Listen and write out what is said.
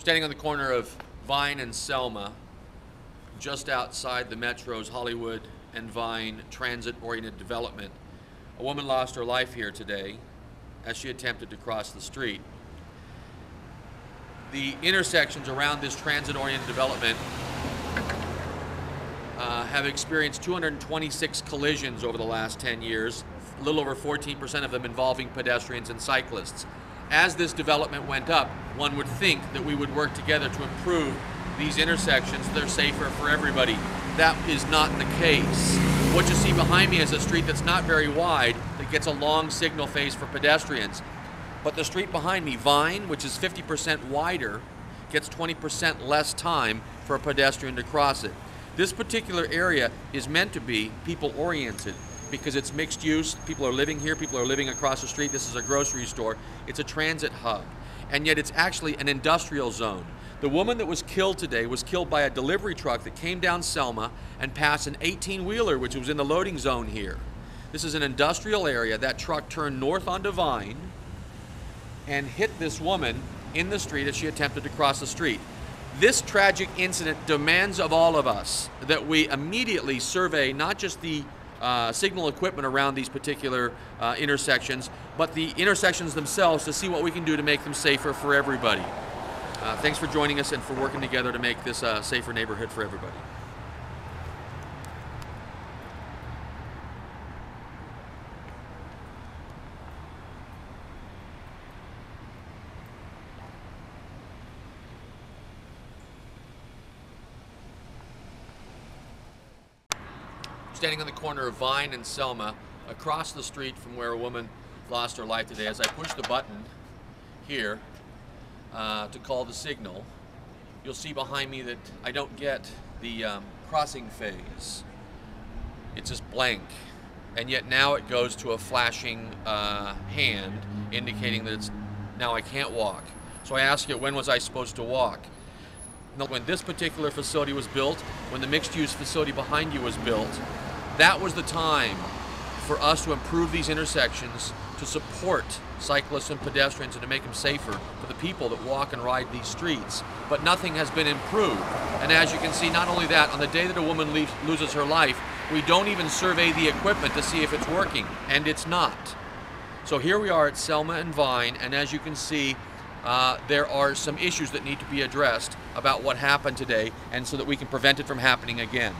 Standing on the corner of Vine and Selma, just outside the Metro's Hollywood and Vine transit-oriented development, a woman lost her life here today as she attempted to cross the street. The intersections around this transit-oriented development have experienced 226 collisions over the last 10 years, a little over 14% of them involving pedestrians and cyclists. As this development went up, one would think that we would work together to improve these intersections. They're safer for everybody. That is not the case. What you see behind me is a street that's not very wide that gets a long signal phase for pedestrians. But the street behind me, Vine, which is 50% wider, gets 20% less time for a pedestrian to cross it. This particular area is meant to be people-oriented because it's mixed use. People are living here, people are living across the street. This is a grocery store. It's a transit hub, and yet it's actually an industrial zone. The woman that was killed today was killed by a delivery truck that came down Selma and passed an 18-wheeler, which was in the loading zone here. This is an industrial area. That truck turned north onto Vine and hit this woman in the street as she attempted to cross the street. This tragic incident demands of all of us that we immediately survey not just the signal equipment around these particular intersections, but the intersections themselves to see what we can do to make them safer for everybody. Thanks for joining us and for working together to make this a safer neighborhood for everybody. Standing on the corner of Vine and Selma, across the street from where a woman lost her life today, as I push the button here to call the signal, you'll see behind me that I don't get the crossing phase. It's just blank, and yet now it goes to a flashing hand indicating that it's now I can't walk. So I ask you, when was I supposed to walk? When this particular facility was built, when the mixed-use facility behind you was built, that was the time for us to improve these intersections, to support cyclists and pedestrians and to make them safer for the people that walk and ride these streets. But nothing has been improved. And as you can see, not only that, on the day that a woman loses her life, we don't even survey the equipment to see if it's working, and it's not. So here we are at Selma and Vine, and as you can see, there are some issues that need to be addressed about what happened today, and so that we can prevent it from happening again.